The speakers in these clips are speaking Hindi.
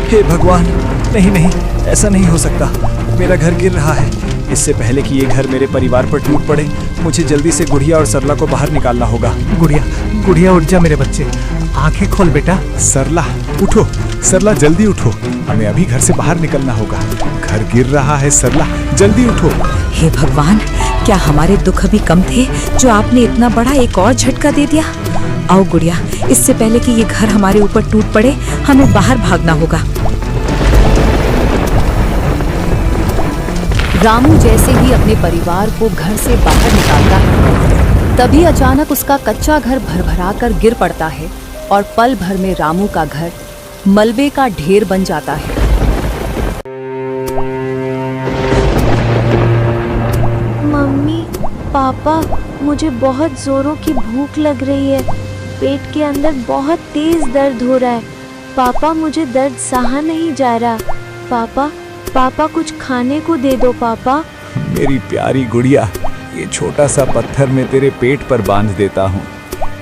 हे भगवान, नहीं नहीं, ऐसा नहीं हो सकता। मेरा घर गिर रहा है। इससे पहले कि ये घर मेरे परिवार पर टूट पड़े, मुझे जल्दी से गुड़िया और सरला को बाहर निकालना होगा। गुड़िया, गुड़िया उठ जा मेरे बच्चे, आंखें खोल बेटा। सरला उठो, सरला जल्दी उठो, हमें अभी घर से बाहर निकलना होगा। घर गिर रहा है सरला, जल्दी उठो। हे भगवान, क्या हमारे दुख अभी कम थे जो आपने इतना बड़ा एक और झटका दे दिया। आओ गुड़िया, इससे पहले कि ये घर हमारे ऊपर टूट पड़े, हमें बाहर भागना होगा। रामू जैसे ही अपने परिवार को घर से बाहर निकालता है, तभी अचानक उसका कच्चा घर भरभरा कर गिर पड़ता है और पल भर में रामू का घर मलबे का ढेर बन जाता है। मम्मी, पापा, मुझे बहुत जोरों की भूख लग रही है। पेट के अंदर बहुत तेज दर्द हो रहा है। पापा, मुझे दर्द सहा नहीं जा रहा। पापा, पापा कुछ खाने को दे दो पापा। मेरी प्यारी गुड़िया, ये छोटा सा पत्थर मैं तेरे पेट पर बांध देता हूँ।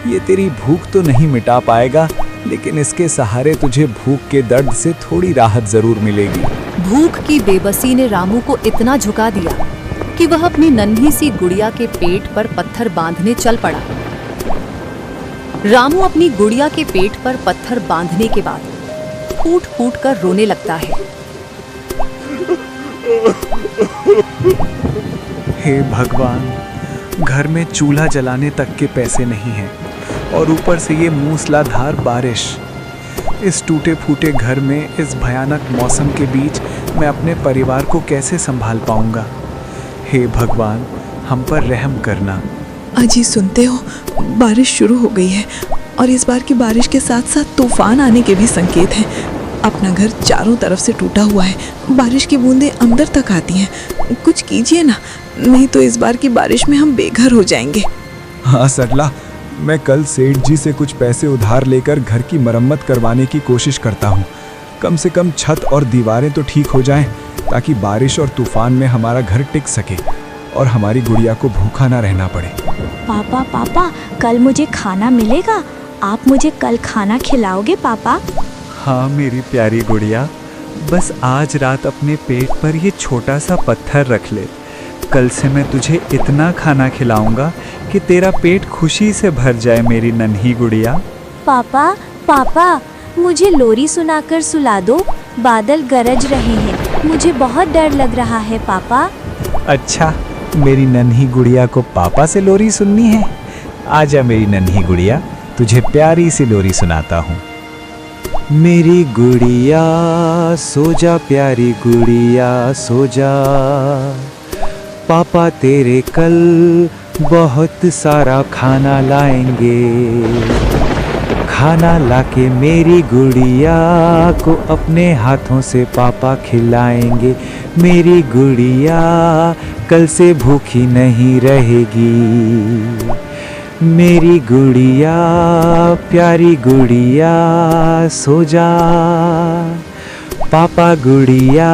ये तेरी भूख तो नहीं मिटा पाएगा, लेकिन इसके सहारे तुझे भूख के दर्द से थोड़ी राहत जरूर मिलेगी। भूख की बेबसी ने रामू को इतना झुका दिया कि वह अपनी नन्ही सी गुड़िया के पेट पर पत्थर बांधने चल पड़ा। रामू अपनी गुड़िया के पेट पर पत्थर बांधने के बाद फूट फूट कर रोने लगता है। हे भगवान, घर में चूल्हा जलाने तक के पैसे नहीं हैं और ऊपर से ये मूसलाधार बारिश। इस टूटे फूटे घर में इस भयानक मौसम के बीच मैं अपने परिवार को कैसे संभाल पाऊंगा। हे भगवान, हम पर रहम करना। अजी, सुनते हो, बारिश शुरू हो गई है और इस बार की बारिश के साथ साथ तूफान आने के भी संकेत हैं। अपना घर चारों तरफ से टूटा हुआ है, बारिश की बूंदें अंदर तक आती हैं। कुछ कीजिए ना, नहीं तो इस बार की बारिश में हम बेघर हो जाएंगे। हाँ सरला, मैं कल सेठ जी से कुछ पैसे उधार लेकर घर की मरम्मत करवाने की कोशिश करता हूँ। कम से कम छत और दीवारें तो ठीक हो जाएं, ताकि बारिश और तूफान में हमारा घर टिक सके और हमारी गुड़िया को भूखा ना रहना पड़े। पापा, पापा, कल मुझे खाना मिलेगा? आप मुझे कल खाना खिलाओगे पापा? हाँ मेरी प्यारी गुड़िया, बस आज रात अपने पेट पर ये छोटा सा पत्थर रख ले। कल से मैं तुझे इतना खाना खिलाऊंगा कि तेरा पेट खुशी से भर जाए मेरी नन्ही गुड़िया। पापा, पापा, मुझे लोरी सुनाकर सुला दो। बादल गरज रहे हैं, मुझे बहुत डर लग रहा है पापा। अच्छा, मेरी नन्ही गुड़िया को पापा से लोरी सुननी है? आजा मेरी नन्ही गुड़िया, तुझे प्यारी सी लोरी सुनाता हूँ। मेरी गुड़िया सो जा, प्यारी गुड़िया सो जा, पापा तेरे कल बहुत सारा खाना लाएंगे। खाना लाके मेरी गुड़िया को अपने हाथों से पापा खिलाएंगे। मेरी गुड़िया कल से भूखी नहीं रहेगी। मेरी गुड़िया, प्यारी गुड़िया सो जा, पापा गुड़िया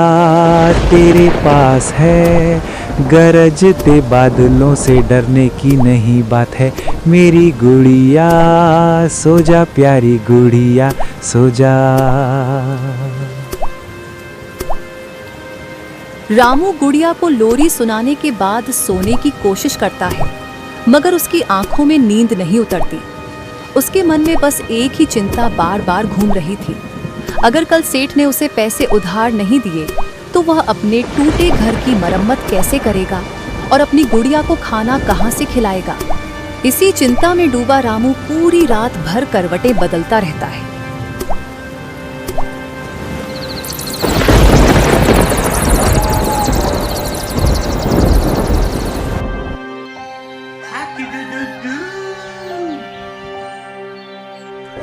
तेरे पास है। गरजते बादलों से डरने की नहीं बात है। मेरी गुड़िया सो जा, प्यारी गुड़िया सो जा। रामू गुड़िया को लोरी सुनाने के बाद सोने की कोशिश करता है, मगर उसकी आंखों में नींद नहीं उतरती। उसके मन में बस एक ही चिंता बार बार घूम रही थी। अगर कल सेठ ने उसे पैसे उधार नहीं दिए तो वह अपने टूटे घर की मरम्मत कैसे करेगा और अपनी गुड़िया को खाना कहाँ से खिलाएगा। इसी चिंता में डूबा रामू पूरी रात भर करवटें बदलता रहता है।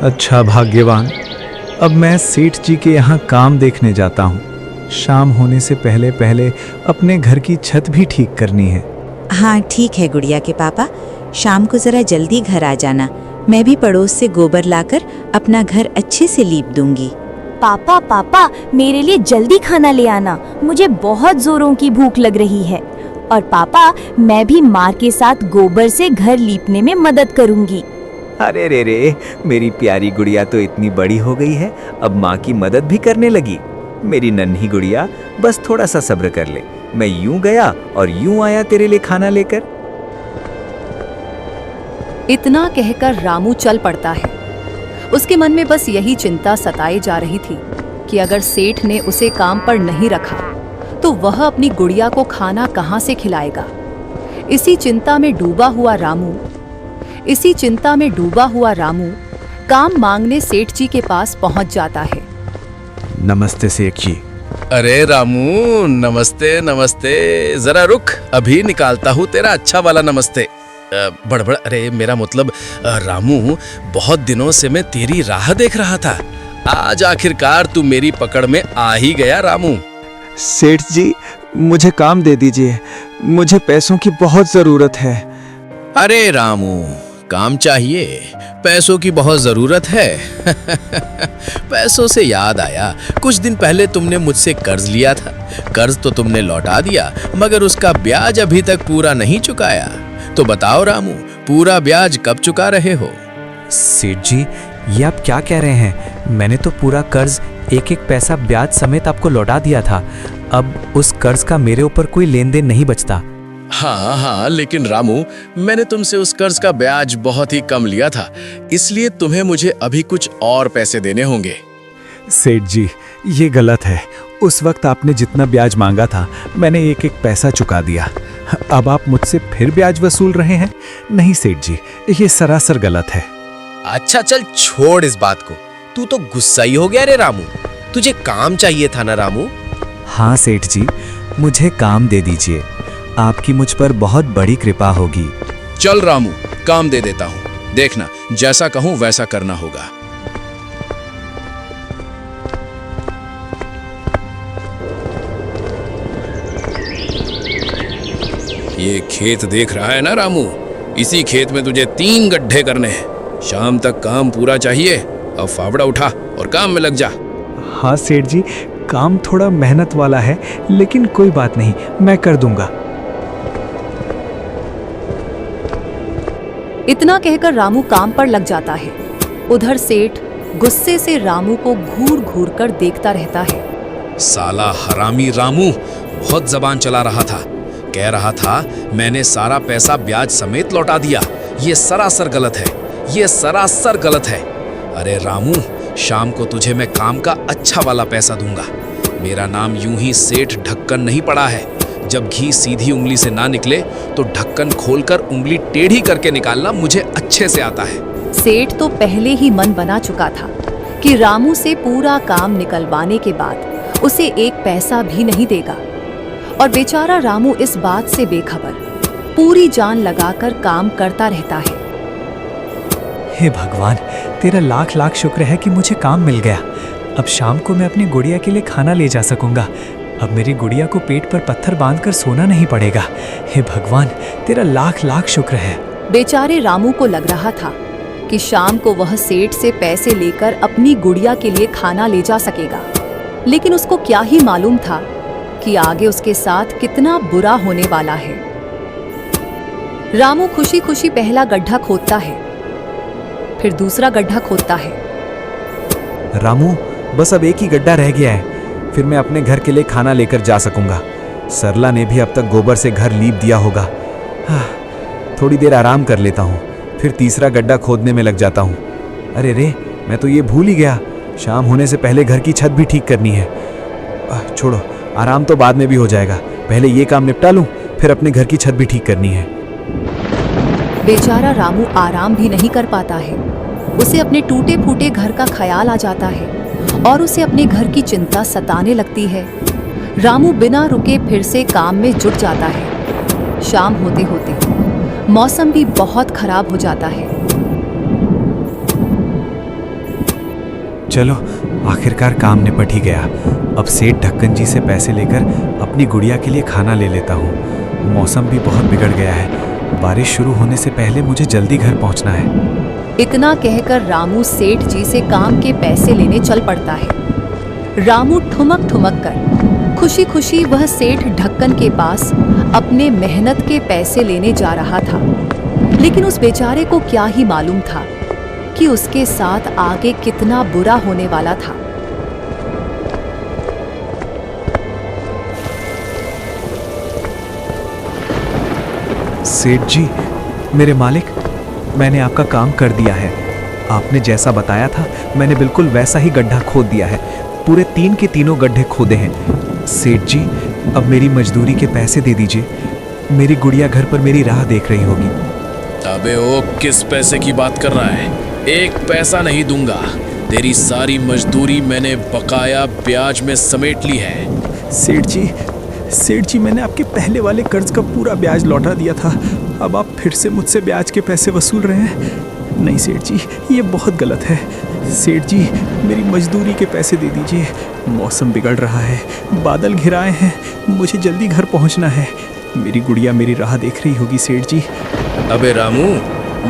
अच्छा भाग्यवान, अब मैं सेठ जी के यहाँ काम देखने जाता हूँ। शाम होने से पहले पहले अपने घर की छत भी ठीक करनी है। हाँ ठीक है गुड़िया के पापा, शाम को जरा जल्दी घर आ जाना। मैं भी पड़ोस से गोबर लाकर अपना घर अच्छे से लीप दूंगी। पापा, पापा, मेरे लिए जल्दी खाना ले आना, मुझे बहुत जोरों की भूख लग रही है। और पापा, मैं भी माँ के साथ गोबर से घर लीपने में मदद करूंगी। अरे रे रे, मेरी प्यारी गुड़िया तो इतनी बड़ी हो गई है, अब माँ की मदद भी करने लगी। मेरी नन्ही गुड़िया, बस थोड़ा सा सब्र कर ले। मैं यूं गया और यूं आया तेरे लिए खाना लेकर। इतना कहकर रामू चल पड़ता है। उसके मन में बस यही चिंता सताई जा रही थी कि अगर सेठ ने उसे काम पर नहीं रखा तो वह अपनी गुड़िया को खाना कहाँ से खिलाएगा। इसी चिंता में डूबा हुआ रामू काम मांगने सेठ जी के पास पहुंच जाता है। नमस्ते सेठ जी। अरे रामू, नमस्ते नमस्ते। जरा रुक, अभी निकालता हूँ तेरा अच्छा वाला नमस्ते। बड़बड़, अरे मेरा मतलब रामू, बहुत दिनों से मैं तेरी राह देख रहा था। आज आखिरकार तू मेरी पकड़ में आ ही गया रामू। सेठ जी, मुझे काम दे दीजिए, मुझे पैसों की बहुत जरूरत है। अरे रामू, काम चाहिए, पैसों की बहुत जरूरत है। पैसों से याद आया, कुछ दिन पहले तुमने मुझसे कर्ज लिया था। कर्ज तो तुमने लौटा दिया, मगर उसका ब्याज अभी तक पूरा नहीं चुकाया। तो बताओ रामू, पूरा ब्याज कब चुका रहे हो? सेठ जी, ये आप क्या कह रहे हैं? मैंने तो पूरा कर्ज एक एक पैसा ब्याज समेत आपको लौटा दिया था। अब उस कर्ज का मेरे ऊपर कोई लेन देन नहीं बचता। हाँ, लेकिन रामू, मैंने तुमसे उस कर्ज का ब्याज बहुत ही कम लिया था, इसलिए तुम्हें मुझे अभी कुछ और पैसे देने होंगे। सेठ जी, ये गलत है। उस वक्त आपने जितना ब्याज मांगा था, मैंने एक एक पैसा चुका दिया। अब आप मुझसे फिर ब्याज वसूल रहे हैं? नहीं सेठ जी, ये सरासर गलत है। अच्छा चल छोड़ इस बात को, तू तो गुस्सा ही हो गया रे रामू। तुझे काम चाहिए था ना रामू? हाँ सेठ जी, मुझे काम दे दीजिए, आपकी मुझ पर बहुत बड़ी कृपा होगी। चल रामू, काम दे देता हूँ, देखना जैसा कहूँ वैसा करना होगा। ये खेत देख रहा है ना रामू, इसी खेत में तुझे 3 गड्ढे करने हैं। शाम तक काम पूरा चाहिए। अब फावड़ा उठा और काम में लग जा। हाँ सेठ जी, काम थोड़ा मेहनत वाला है, लेकिन कोई बात नहीं, मैं कर दूंगा। इतना कहकर रामू काम पर लग जाता है। उधर सेठ गुस्से से रामू को घूर घूर कर देखता रहता है। साला हरामी रामू बहुत जबान चला रहा था, कह रहा था मैंने सारा पैसा ब्याज समेत लौटा दिया। ये सरासर गलत है, ये सरासर गलत है। अरे रामू, शाम को तुझे मैं काम का अच्छा वाला पैसा दूंगा। मेरा नाम यूं ही सेठ ढक्कन नहीं पड़ा है। जब घी सीधी उंगली से ना निकले तो ढक्कन खोलकर उंगली टेढ़ी करके निकालना मुझे अच्छे से आता है। सेठ तो पहले ही मन बना चुका था कि रामू से पूरा काम निकलवाने के बाद उसे एक पैसा भी नहीं देगा, और बेचारा रामू इस बात से बेखबर पूरी जान लगाकर काम करता रहता है। हे भगवान, तेरा लाख लाख शुक्र है कि मुझे काम मिल गया। अब शाम को मैं अपनी गुड़िया के लिए खाना ले जा सकूंगा। अब मेरी गुड़िया को पेट पर पत्थर बांधकर सोना नहीं पड़ेगा। हे भगवान, तेरा लाख लाख शुक्र है। बेचारे रामू को लग रहा था कि शाम को वह सेठ से पैसे लेकर अपनी गुड़िया के लिए खाना ले जा सकेगा, लेकिन उसको क्या ही मालूम था कि आगे उसके साथ कितना बुरा होने वाला है। रामू खुशी खुशी पहला गड्ढा खोदता है, फिर दूसरा गड्ढा खोदता है। रामू, बस अब एक ही गड्ढा रह गया है, फिर मैं अपने घर के लिए खाना लेकर जा सकूंगा। सरला ने भी अब तक गोबर से घर लीप दिया होगा। थोड़ी देर आराम कर लेता हूँ, फिर तीसरा गड्ढा खोदने में लग जाता हूँ। अरे रे, मैं तो ये भूल ही गया, शाम होने से पहले घर की छत भी ठीक करनी है। छोड़ो, आराम तो बाद में भी हो जाएगा, पहले ये काम निपटा लूँ, फिर अपने घर की छत भी ठीक करनी है। बेचारा रामू आराम भी नहीं कर पाता है। उसे अपने टूटे फूटे घर का ख्याल आ जाता है और उसे अपने घर की चिंता सताने लगती है। रामू बिना रुके फिर से काम में जुट जाता है। शाम होते होते मौसम भी बहुत खराब हो जाता है। चलो, आखिरकार काम निपट ही गया। अब सेठ ढक्कन जी से पैसे लेकर अपनी गुड़िया के लिए खाना ले लेता हूँ। मौसम भी बहुत बिगड़ गया है, बारिश शुरू होने से पहले मुझे जल्दी घर पहुँचना है। इतना कहकर रामू सेठ जी से काम के पैसे लेने चल पड़ता है। रामू ठुमक ठुमक कर खुशी खुशी वह सेठ ढक्कन के पास अपने मेहनत के पैसे लेने जा रहा था, लेकिन उस बेचारे को क्या ही मालूम था कि उसके साथ आगे कितना बुरा होने वाला था। सेठ जी, मेरे मालिक, मैंने आपका काम कर दिया है। आपने जैसा बताया था मैंने बिल्कुल वैसा ही गड्ढा खोद दिया है। पूरे 3 के तीनों गड्ढे खोदे हैं। सेठ जी, अब मेरी मजदूरी के पैसे दे दीजिए। मेरी गुड़िया घर पर मेरी राह देख रही होगी। अबे ओ, किस पैसे की बात कर रहा है? 1 पैसा नहीं दूंगा। तेरी सारी मजदूरी मैंने बकाया ब्याज में समेट ली है। सेठ जी, मैंने आपके पहले वाले कर्ज का पूरा ब्याज लौटा दिया था। अब आप फिर से मुझसे ब्याज के पैसे वसूल रहे हैं। नहीं सेठ जी, ये बहुत गलत है। सेठ जी, मेरी मजदूरी के पैसे दे दीजिए। मौसम बिगड़ रहा है, बादल घिराए हैं, मुझे जल्दी घर पहुंचना है। मेरी गुड़िया मेरी राह देख रही होगी सेठ जी। अबे रामू,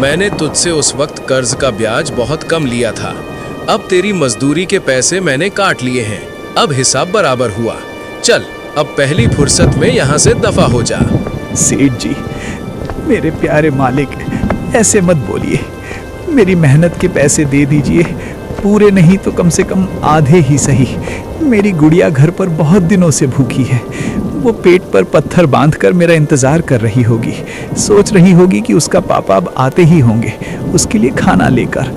मैंने तुझसे उस वक्त कर्ज का ब्याज बहुत कम लिया था। अब तेरी मजदूरी के पैसे मैंने काट लिए हैं। अब हिसाब बराबर हुआ। चल, अब पहली फुर्सत में यहाँ से दफा हो जा। सेठ जी, मेरे प्यारे मालिक, ऐसे मत बोलिए। मेरी मेहनत के पैसे दे दीजिए। पूरे नहीं तो कम से कम आधे ही सही। मेरी गुड़िया घर पर बहुत दिनों से भूखी है। वो पेट पर पत्थर बांधकर मेरा इंतजार कर रही होगी। सोच रही होगी कि उसका पापा अब आते ही होंगे उसके लिए खाना लेकर।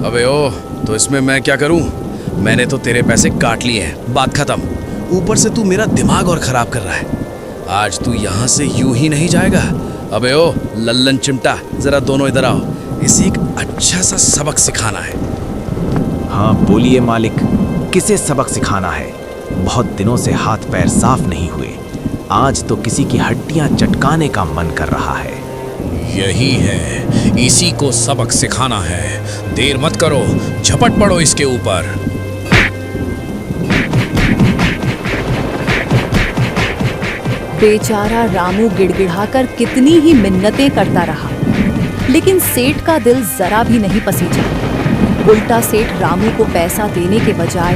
अबे ओ, तो इसमें मैं क्या करूं? मैंने तो तेरे पैसे काट लिए हैं, बात खत्म। ऊपर से तू मेरा दिमाग और खराब कर रहा है। आज तू यहाँ से यूं ही नहीं जाएगा। अबे ओ लल्लन चिमटा, जरा दोनों इधर आओ। इसे एक अच्छा सा सबक सिखाना है। हाँ बोलिए मालिक, किसे सबक सिखाना है? बहुत दिनों से हाथ पैर साफ नहीं हुए। आज तो किसी की हड्डियां चटकाने का मन कर रहा है। यही है, इसी को सबक सिखाना है। देर मत करो, झपट पड़ो इसके ऊपर। बेचारा रामू गिड़गिड़ाकर कितनी ही मिन्नतें करता रहा, लेकिन सेठ का दिल जरा भी नहीं पसीजा। उल्टा सेठ रामू को पैसा देने के बजाय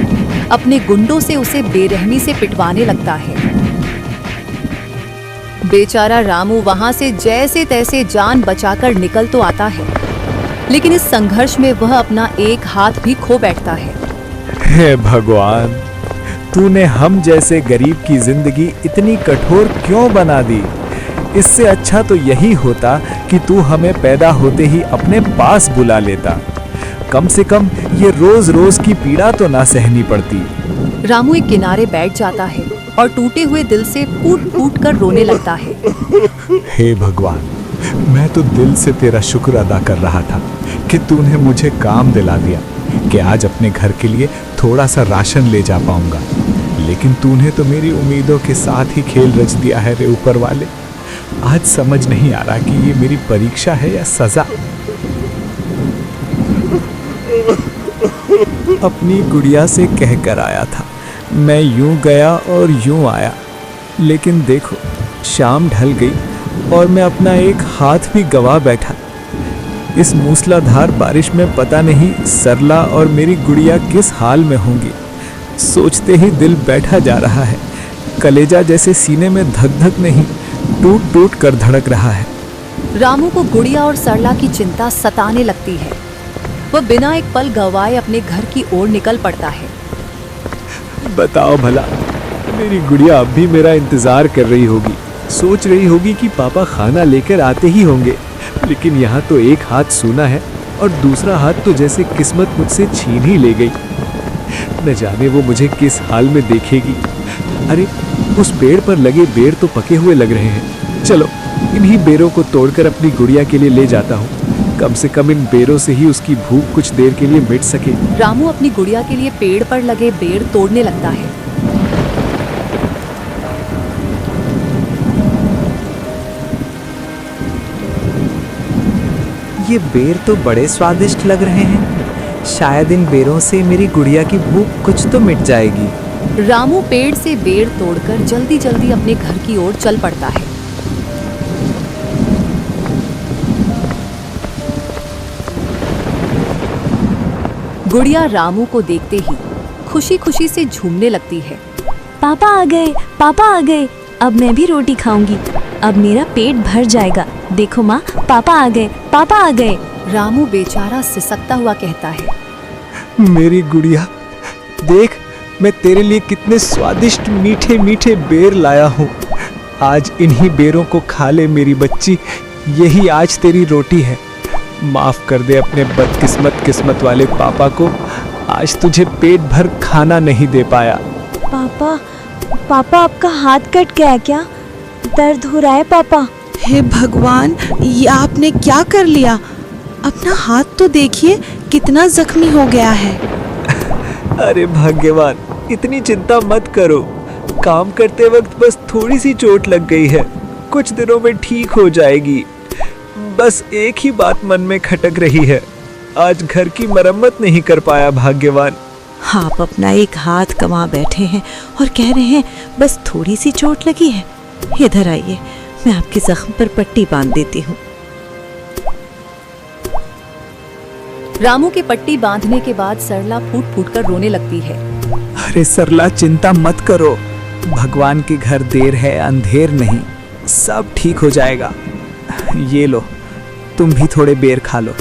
अपने गुंडों से उसे बेरहमी से पिटवाने लगता है। बेचारा रामू वहां से जैसे तैसे जान बचाकर निकल तो आता है, लेकिन इस संघर्ष में वह अपना एक हाथ भी खो बैठता है। हे भगवान, तूने हम जैसे गरीब की जिंदगी इतनी कठोर क्यों बना दी? इससे अच्छा तो यही होता कि तू हमें पैदा होते ही अपने पास बुला लेता। कम से कम ये रोज रोज की पीड़ा तो ना सहनी पड़ती। रामू एक किनारे बैठ जाता है और टूटे हुए दिल से फूट फूट कर रोने लगता है। हे भगवान, मैं तो दिल से तेरा शुक्र अदा कर रहा था कि तूने मुझे काम दिला दिया कि आज अपने घर के लिए थोड़ा सा राशन ले जा पाऊंगा। लेकिन तूने तो मेरी उम्मीदों के साथ ही खेल रच दिया है रे ऊपर वाले। आज समझ नहीं आ रहा कि ये मेरी परीक्षा है या सजा। अपनी गुड़िया से कह कर आया था, मैं यूं गया और यूं आया, लेकिन देखो शाम ढल गई और मैं अपना एक हाथ भी गवा बैठा। इस मूसलाधार बारिश में पता नहीं सरला और मेरी गुड़िया किस हाल में होंगी। सोचते ही दिल बैठा जा रहा है। कलेजा जैसे सीने में धक धक नहीं, टूट टूट कर धड़क रहा है। रामू को गुड़िया और सरला की चिंता सताने लगती है। वह बिना एक पल गवाए अपने घर की ओर निकल पड़ता है। बताओ भला, मेरी गुड़िया अब भी मेरा इंतजार कर रही होगी। सोच रही होगी कि पापा खाना लेकर आते ही होंगे, लेकिन यहाँ तो एक हाथ सूना है और दूसरा हाथ तो जैसे किस्मत मुझसे छीन ही ले गई। न जाने वो मुझे किस हाल में देखेगी। अरे उस पेड़ पर लगे बेर तो पके हुए लग रहे हैं। चलो इन्हीं बेरों को तोड़कर अपनी गुड़िया के लिए ले जाता हूँ। कम से कम इन बेरों से ही उसकी भूख कुछ देर के लिए मिट सके। रामू अपनी गुड़िया के लिए पेड़ पर लगे बेर तोड़ने लगता है। ये बेर तो बड़े स्वादिष्ट लग रहे हैं। शायद इन बेरों से मेरी गुड़िया की भूख कुछ तो मिट जाएगी। रामू पेड़ से बेर तोड़कर जल्दी जल्दी अपने घर की ओर चल पड़ता है। गुड़िया रामू को देखते ही खुशी खुशी से झूमने लगती है। पापा आ गए, पापा आ गए। अब मैं भी रोटी खाऊंगी। अब मेरा पेट भर जाएगा। देखो माँ, पापा आ गए, पापा आ गए। रामू बेचारा सिसकता हुआ कहता है, मेरी गुड़िया, देख मैं तेरे लिए कितने स्वादिष्ट मीठे मीठे बेर लाया हूँ। आज इन्हीं बेरों को खा ले मेरी बच्ची, यही आज तेरी रोटी है। माफ कर दे अपने बदकिस्मत किस्मत वाले पापा को, आज तुझे पेट भर खाना नहीं दे पाया। पापा, पापा आपका हाथ कट गया है क्या? दर्द हो रहा है पापा? हे भगवान, ये आपने क्या कर लिया? अपना हाथ तो देखिए, कितना जख्मी हो गया है। अरे भाग्यवान, इतनी चिंता मत करो। काम करते वक्त बस थोड़ी सी चोट लग गई है, कुछ दिनों में ठीक हो जाएगी। बस एक ही बात मन में खटक रही है, आज घर की मरम्मत नहीं कर पाया भाग्यवान। आप अपना एक हाथ कमा बैठे हैं और कह रहे हैं बस थोड़ी सी चोट लगी है। इधर आइए, मैं आपके जख्म पर पट्टी बांध देती हूँ। रामू के पट्टी बांधने के बाद सरला फूट फूट कर रोने लगती है। अरे सरला, चिंता मत करो, भगवान के घर देर है अंधेर नहीं, सब ठीक हो जाएगा। ये लो, तुम भी थोड़े बेर खा लो,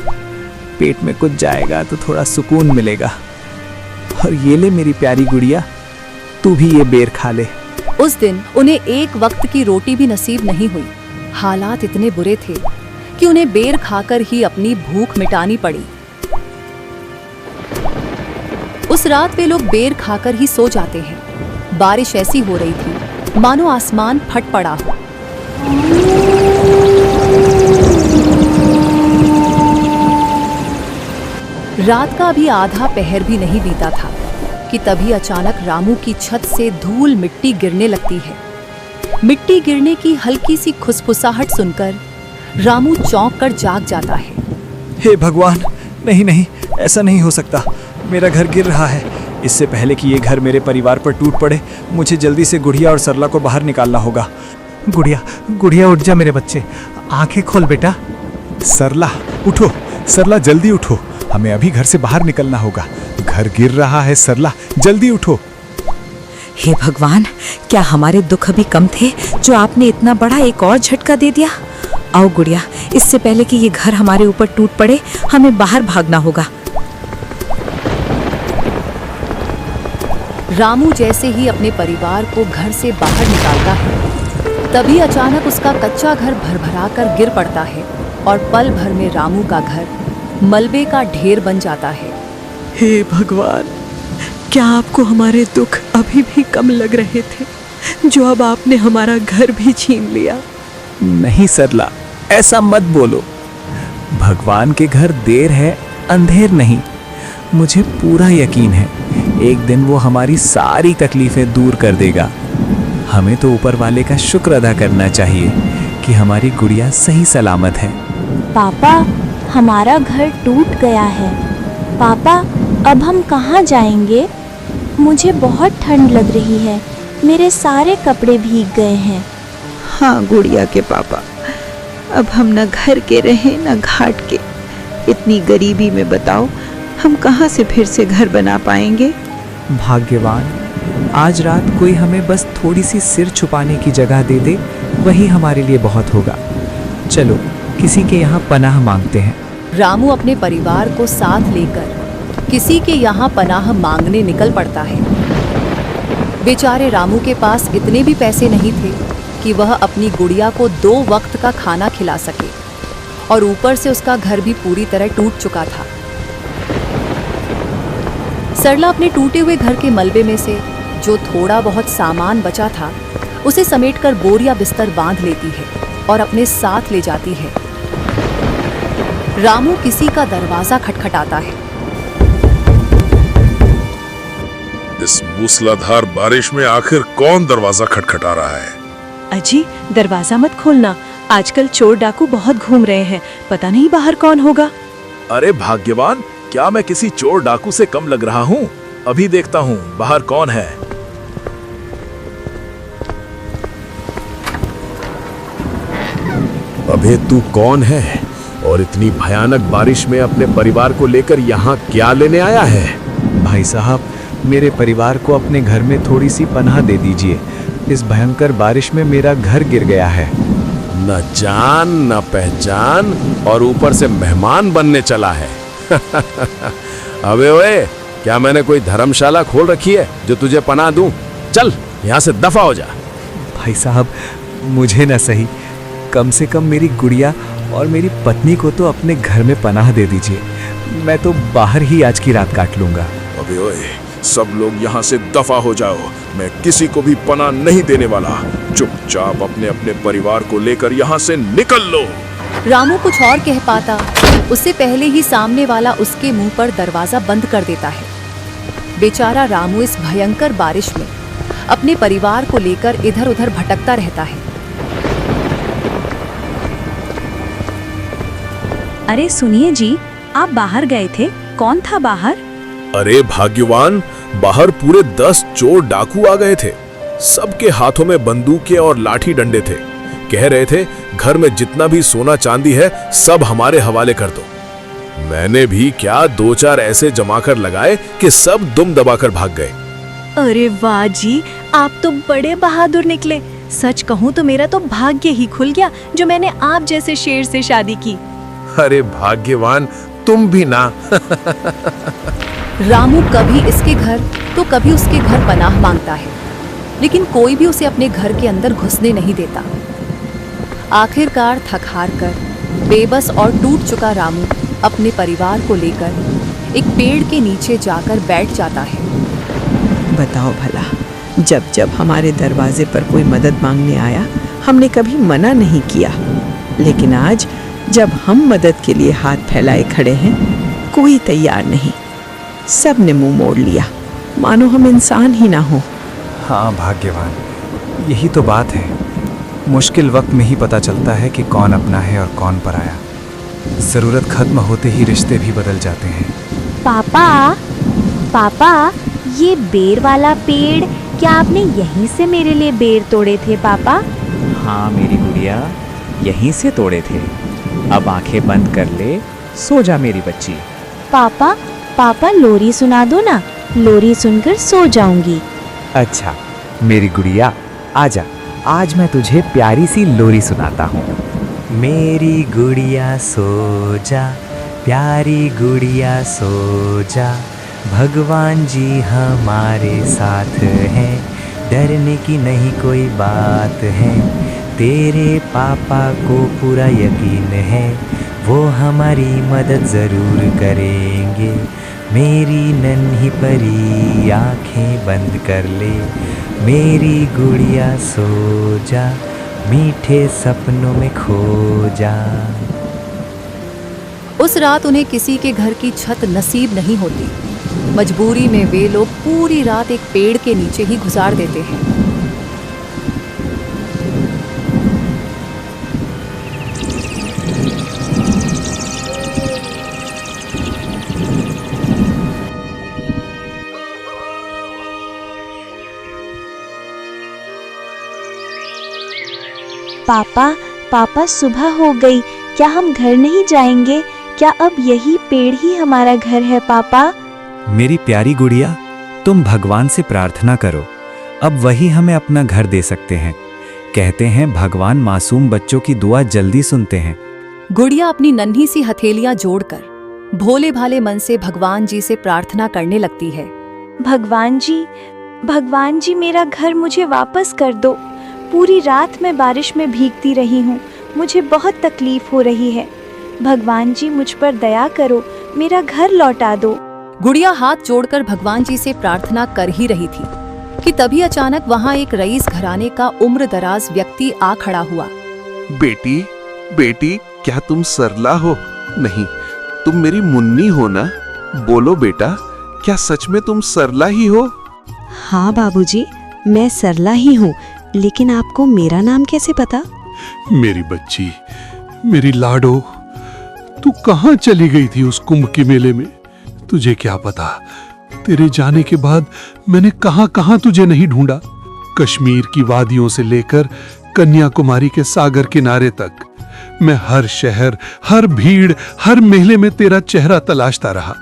पेट में कुछ जाएगा तो थोड़ा सुकून मिलेगा। और ये ले मेरी प्यारी गुड़िया, तू भी ये बेर खा ले। उस दिन उन्हें एक वक्त की रोटी भी नसीब नहीं हुई। हालात इतने बुरे थे कि उन्हें बेर खाकर ही अपनी भूख मिटानी पड़ी। उस रात वे लोग बेर खाकर ही सो जाते हैं। बारिश ऐसी हो रही थी मानो आसमान फट पड़ा हो। रात का अभी आधा पहर भी नहीं बीता था कि तभी अचानक रामू की छत से धूल मिट्टी गिरने लगती है। मिट्टी गिरने की हल्की सी खुसफुसाहट सुनकर रामू चौंक कर जाग जाता है। हे भगवान, नहीं नहीं, ऐसा नहीं हो सकता, मेरा घर गिर रहा है। इससे पहले कि ये घर मेरे परिवार पर टूट पड़े, मुझे जल्दी से गुड़िया और सरला को बाहर निकालना होगा। गुड़िया, गुड़िया उठ जा मेरे बच्चे, आंखें खोल बेटा। सरला उठो, सरला जल्दी उठो, हमें अभी घर से बाहर निकलना होगा, घर गिर रहा है। सरला जल्दी उठो। हे भगवान, क्या हमारे दुख अभी कम थे जो आपने इतना बड़ा एक और झटका दे दिया? आओ गुड़िया, इससे पहले कि ये घर हमारे ऊपर टूट पड़े, हमें बाहर भागना होगा। रामू जैसे ही अपने परिवार को घर से बाहर निकालता है, तभी अचानक उसका कच्चा घर भरभराकर गिर पड़ता है और पल भर में रामू का घर मलबे का ढेर बन जाता है। हे भगवान, क्या आपको हमारे दुख अभी भी कम लग रहे थे, जो अब आपने हमारा घर भी छीन लिया? नहीं सरला, ऐसा मत बोलो। भगवान के घर देर है अंधेर नहीं। मुझे पूरा यकीन है एक दिन वो हमारी सारी तकलीफें दूर कर देगा। हमें तो ऊपर वाले का शुक्र अदा करना चाहिए कि हमारी गुड़िया सही सलामत है। पापा, हमारा घर टूट गया है। पापा, अब हम कहाँ जाएंगे? मुझे बहुत ठंड लग रही है, मेरे सारे कपड़े भीग गए हैं। हाँ गुड़िया के पापा, अब हम न घर के रहे न घाट के। इतनी गरीबी में बताओ हम कहाँ से फिर से घर बना पाएंगे? भाग्यवान, आज रात कोई हमें बस थोड़ी सी सिर छुपाने की जगह दे दे, वही हमारे लिए बहुत होगा। चलो किसी के यहाँ पनाह मांगते हैं। रामू अपने परिवार को साथ लेकर किसी के यहाँ पनाह मांगने निकल पड़ता है। बेचारे रामू के पास इतने भी पैसे नहीं थे कि वह अपनी गुड़िया को 2 वक्त का खाना खिला सके, और ऊपर से उसका घर भी पूरी तरह टूट चुका था। सरला अपने टूटे हुए घर के मलबे में से जो थोड़ा बहुत सामान बचा था उसे समेटकर बोरिया बिस्तर बांध लेती है और अपने साथ ले जाती है। रामू किसी का दरवाजा खटखटाता है। इस मूसलाधार बारिश में आखिर कौन दरवाजा खटखटा रहा है? अजी, दरवाजा मत खोलना, आजकल चोर डाकू बहुत घूम रहे हैं, पता नहीं बाहर कौन होगा। अरे भाग्यवान, क्या मैं किसी चोर डाकू से कम लग रहा हूँ? अभी देखता हूँ बाहर कौन है। अबे तू कौन है और इतनी भयानक बारिश में अपने परिवार को लेकर यहाँ क्या लेने आया है? भाई साहब, मेरे परिवार को अपने घर में थोड़ी सी पनाह दे दीजिए। इस भयंकर बारिश में मेरा घर गिर गया है। न जान न पहचान और ऊपर से मेहमान बनने चला है। अबे ओए, क्या मैंने कोई धर्मशाला खोल रखी है जो तुझे पनाह दूं? चल यहाँ से दफा हो जा। भाई साहब, मुझे न सही, कम से कम मेरी गुड़िया और मेरी पत्नी को तो अपने घर में पनाह दे दीजिए। मैं तो बाहर ही आज की रात काट लूंगा। अबे ओए, सब लोग यहाँ से दफा हो जाओ। मैं किसी को भी पनाह नहीं देने वाला। चुपचाप अपने अपने परिवार को लेकर यहाँ से निकल लो। रामू कुछ और कह पाता उससे पहले ही सामने वाला उसके मुंह पर दरवाजा बंद कर देता है। बेचारा रामू इस भयंकर बारिश में अपने परिवार को लेकर इधर उधर भटकता रहता है। अरे सुनिए जी, आप बाहर गए थे, कौन था बाहर? अरे भाग्यवान, बाहर पूरे 10 चोर डाकू आ गए थे। सबके हाथों में बंदूकें और लाठी डंडे थे। कह रहे थे घर में जितना भी सोना चांदी है सब हमारे हवाले कर दो। मैंने भी क्या 2-4 ऐसे जमाकर लगाए कि सब दुम दबाकर भाग गए। अरे वाह जी, आप तो बड़े बहादुर निकले। सच कहूँ तो मेरा तो भाग्य ही खुल गया जो मैंने आप जैसे शेर से शादी की। अरे भाग्यवान, तुम भी ना। रामू कभी इसके घर तो कभी उसके घर पनाह मांगता है, लेकिन कोई भी उसे अपने घर के अंदर घुसने नहीं देता। आखिरकार थक हार कर बेबस और टूट चुका रामू अपने परिवार को लेकर एक पेड़ के नीचे जाकर बैठ जाता है। बताओ भला, जब जब हमारे दरवाजे पर कोई मदद मांगने आया हमने कभी मना नहीं किया, लेकिन आज जब हम मदद के लिए हाथ फैलाए खड़े हैं कोई तैयार नहीं। सब ने मुंह मोड़ लिया, मानो हम इंसान ही ना हो। हाँ भाग्यवान, यही तो बात है। मुश्किल वक्त में ही पता चलता है कि कौन अपना है और कौन पराया। ज़रूरत खत्म होते ही रिश्ते भी बदल जाते हैं। पापा, पापा, ये बेर वाला पेड़, क्या आपने यहीं से मेरे लिए बेर तोड़े थे पापा? हाँ मेरी गुड़िया, यहीं से तोड़े थे। अब आंखें बंद कर ले, सो जा मेरी बच्ची। पापा, पापा लोरी सुना दो ना, लोरी सुनकर सो जाऊंगी। अच्छा मेरी गुड़िया, आजा, आज मैं तुझे प्यारी सी लोरी सुनाता हूँ। मेरी गुड़िया सो जा, प्यारी गुड़िया सो जा, भगवान जी हमारे साथ हैं, डरने की नहीं कोई बात है। तेरे पापा को पूरा यकीन है, वो हमारी मदद ज़रूर करेंगे। मेरी नन्ही परी आँखें बंद कर ले, मेरी गुड़िया सो जा, मीठे सपनों में खो जा। उस रात उन्हें किसी के घर की छत नसीब नहीं होती। मजबूरी में वे लोग पूरी रात एक पेड़ के नीचे ही गुजार देते हैं। पापा, पापा सुबह हो गई, क्या हम घर नहीं जाएंगे? क्या अब यही पेड़ ही हमारा घर है पापा? मेरी प्यारी गुड़िया, तुम भगवान से प्रार्थना करो, अब वही हमें अपना घर दे सकते हैं। कहते हैं भगवान मासूम बच्चों की दुआ जल्दी सुनते हैं। गुड़िया अपनी नन्ही सी हथेलियां जोड़कर भोले भाले मन से भगवान जी से प्रार्थना करने लगती है। भगवान जी मेरा घर मुझे वापस कर दो। पूरी रात मैं बारिश में भीगती रही हूँ, मुझे बहुत तकलीफ हो रही है। भगवान जी मुझ पर दया करो, मेरा घर लौटा दो। गुड़िया हाथ जोड़कर भगवान जी से प्रार्थना कर ही रही थी कि तभी अचानक वहाँ एक रईस घराने का उम्र दराज व्यक्ति आ खड़ा हुआ। बेटी, बेटी, क्या तुम सरला हो? नहीं, तुम मेरी मुन्नी हो ना? बोलो बेटा, क्या सच में तुम सरला ही हो? हाँ बाबूजी, मैं सरला ही हूँ, लेकिन आपको मेरा नाम कैसे पता? मेरी बच्ची, मेरी लाडो, तू कहाँ चली गई थी उस कुंभ के मेले में? तुझे क्या पता, तेरे जाने के बाद मैंने कहाँ कहाँ तुझे नहीं ढूंढा। कश्मीर की वादियों से लेकर कन्याकुमारी के सागर किनारे तक मैं हर शहर, हर भीड़, हर मेले में तेरा चेहरा तलाशता रहा।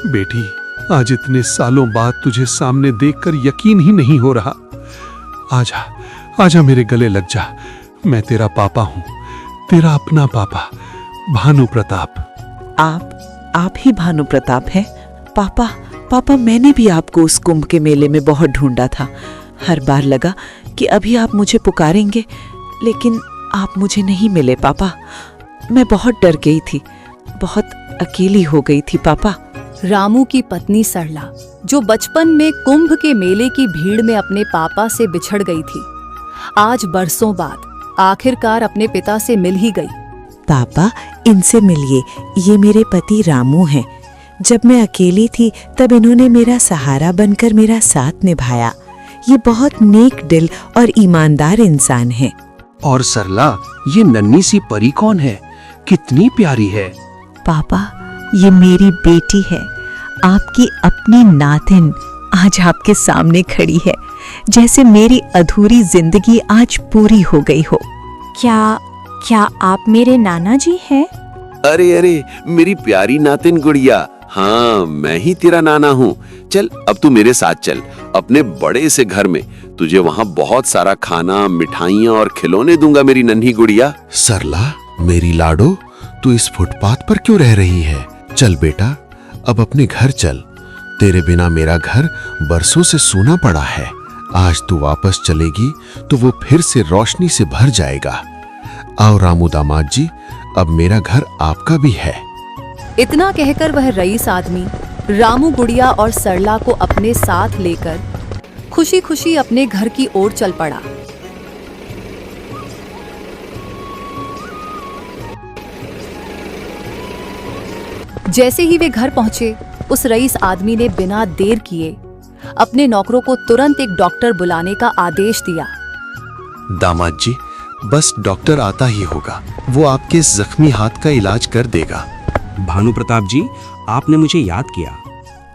बेटी, आज इतने सालों बाद तुझे सामने देखकर यकीन ही नहीं हो रहा। आजा, आजा मेरे गले लग जा। मैं तेरा पापा हूँ, तेरा अपना पापा भानु प्रताप। आप ही भानु प्रताप हैं? पापा मैंने भी आपको उस कुंभ के मेले में बहुत ढूंढा था। हर बार लगा कि अभी आप मुझे पुकारेंगे, लेकिन आप मुझे नहीं मिले पापा। मैं बहुत डर गई थी, बहुत अकेली हो गई थी पापा। रामू की पत्नी सरला, जो बचपन में कुंभ के मेले की भीड़ में अपने पापा से बिछड़ गई थी, आज बरसों बाद आखिरकार अपने पिता से मिल ही गई। पापा, इनसे मिलिए, ये मेरे पति रामू हैं। जब मैं अकेली थी तब इन्होंने मेरा सहारा बनकर मेरा साथ निभाया। ये बहुत नेक दिल और ईमानदार इंसान हैं। और सरला, ये नन्ही सी परी कौन है? कितनी प्यारी है। पापा, ये मेरी बेटी है, आपकी अपनी नातिन, आज आपके सामने खड़ी है, जैसे मेरी अधूरी जिंदगी आज पूरी हो गई हो। क्या आप मेरे नाना जी हैं? अरे मेरी प्यारी नातिन गुड़िया, हाँ मैं ही तेरा नाना हूँ। चल अब तू मेरे साथ चल अपने बड़े से घर में, तुझे वहाँ बहुत सारा खाना, मिठाइयाँ और खिलौने दूंगा मेरी नन्ही गुड़िया। सरला, मेरी लाडो, तू इस फुटपाथ पर क्यों रह रही है? चल बेटा, अब अपने घर चल। तेरे बिना मेरा घर बरसों से सूना पड़ा है। आज तू वापस चलेगी तो वो फिर से रोशनी से भर जाएगा। आओ रामू दामाद जी, अब मेरा घर आपका भी है। इतना कहकर वह रईस आदमी रामू, गुड़िया और सरला को अपने साथ लेकर खुशी खुशी अपने घर की ओर चल पड़ा। जैसे ही वे घर पहुंचे, उस रईस आदमी ने बिना देर किए अपने नौकरों को तुरंत एक डॉक्टर बुलाने का आदेश दिया। दामाद जी, बस डॉक्टर आता ही होगा, वो आपके जख्मी हाथ का इलाज कर देगा। भानु प्रताप जी, आपने मुझे याद किया।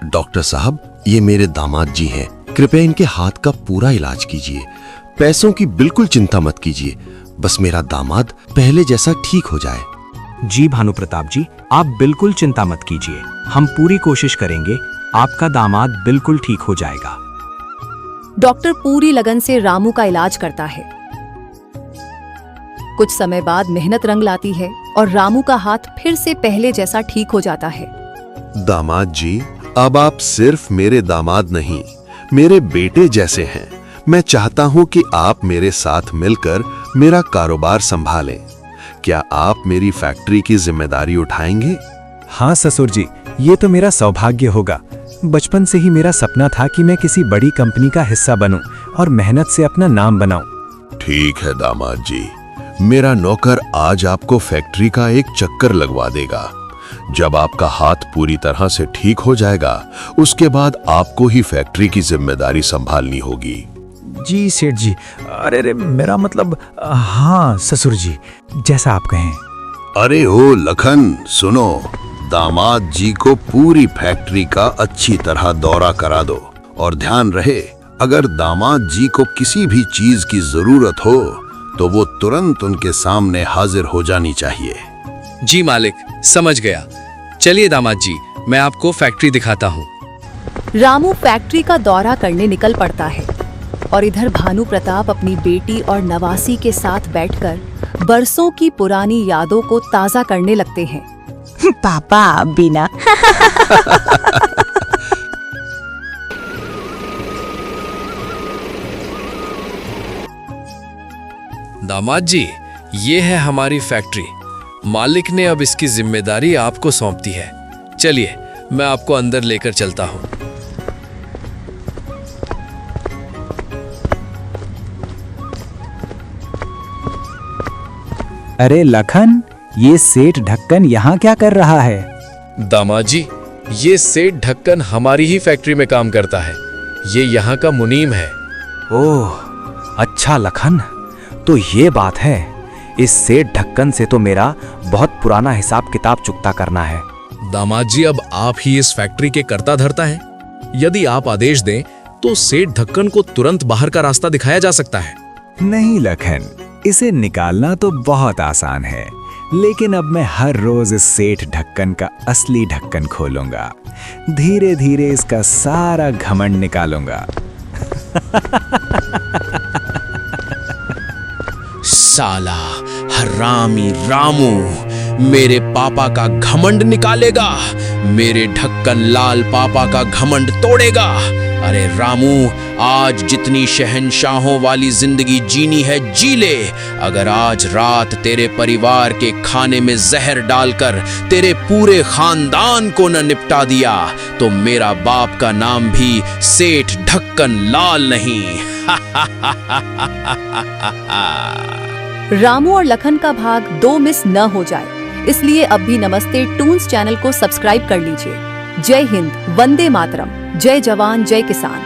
डॉक्टर साहब, ये मेरे दामाद जी हैं, कृपया इनके हाथ का पूरा इलाज कीजिए। पैसों की बिल्कुल चिंता मत कीजिए, बस मेरा दामाद पहले जैसा ठीक हो जाए। जी भानु प्रताप जी, आप बिल्कुल चिंता मत कीजिए, हम पूरी कोशिश करेंगे, आपका दामाद बिल्कुल ठीक हो जाएगा। डॉक्टर पूरी लगन से रामू का इलाज करता है। कुछ समय बाद मेहनत रंग लाती है और रामू का हाथ फिर से पहले जैसा ठीक हो जाता है। दामाद जी, अब आप सिर्फ मेरे दामाद नहीं, मेरे बेटे जैसे हैं। मैं चाहता हूं कि आप मेरे साथ मिलकर मेरा कारोबार संभालें। क्या आप मेरी फैक्ट्री की जिम्मेदारी उठाएंगे? हाँ ससुर जी, ये तो मेरा सौभाग्य होगा। बचपन से ही मेरा सपना था कि मैं किसी बड़ी कंपनी का हिस्सा बनूं और मेहनत से अपना नाम बनाऊं। ठीक है दामाद जी, मेरा नौकर आज आपको फैक्ट्री का एक चक्कर लगवा देगा। जब आपका हाथ पूरी तरह से ठीक हो जाएगा, उसके बाद आपको ही फैक्ट्री की जिम्मेदारी संभालनी होगी। जी सेठ जी, अरे मेरा मतलब, हाँ ससुर जी, जैसा आप कहें। अरे ओ लखन, सुनो, दामाद जी को पूरी फैक्ट्री का अच्छी तरह दौरा करा दो और ध्यान रहे, अगर दामाद जी को किसी भी चीज की जरूरत हो तो वो तुरंत उनके सामने हाजिर हो जानी चाहिए। जी मालिक, समझ गया। चलिए दामाद जी, मैं आपको फैक्ट्री दिखाता हूँ। रामू फैक्ट्री का दौरा करने निकल पड़ता है और इधर भानु प्रताप अपनी बेटी और नवासी के साथ बैठकर बरसों की पुरानी यादों को ताजा करने लगते हैं। पापा, आप भी ना। दामाद जी, ये है हमारी फैक्ट्री। मालिक ने अब इसकी जिम्मेदारी आपको सौंप दी है। चलिए, मैं आपको अंदर लेकर चलता हूँ। अरे लखन, ये सेठ ढक्कन यहाँ क्या कर रहा है? दामाद जी, ये सेठ ढक्कन हमारी ही फैक्ट्री में काम करता है। ये यहाँ का मुनीम है। ओह, अच्छा लखन, तो ये बात है। इस सेठ ढक्कन से तो मेरा बहुत पुराना हिसाब किताब चुकता करना है। दामाद जी, अब आप ही इस फैक्ट्री के कर्ता धर्ता हैं। यदि आप आदेश दें तो सेठ ढक्कन को तुरंत बाहर का रास्ता दिखाया जा सकता है। नहीं लखन, इसे निकालना तो बहुत आसान है, लेकिन अब मैं हर रोज इस सेठ ढक्कन का असली ढक्कन खोलूंगा। धीरे धीरे इसका सारा घमंड निकालूंगा। साला, हरामी रामू मेरे पापा का घमंड निकालेगा, मेरे ढक्कन लाल पापा का घमंड तोड़ेगा। अरे रामू, आज जितनी शहंशाहों वाली जिंदगी जीनी है जी ले। अगर आज रात तेरे परिवार के खाने में जहर डालकर तेरे पूरे खानदान को न निपटा दिया तो मेरा बाप का नाम भी सेठ ढक्कन लाल नहीं। रामू और लखन का भाग 2 मिस न हो जाए, इसलिए अब भी नमस्ते टून्स चैनल को सब्सक्राइब कर लीजिए। जय हिंद, वंदे मातरम, जय जवान जय किसान।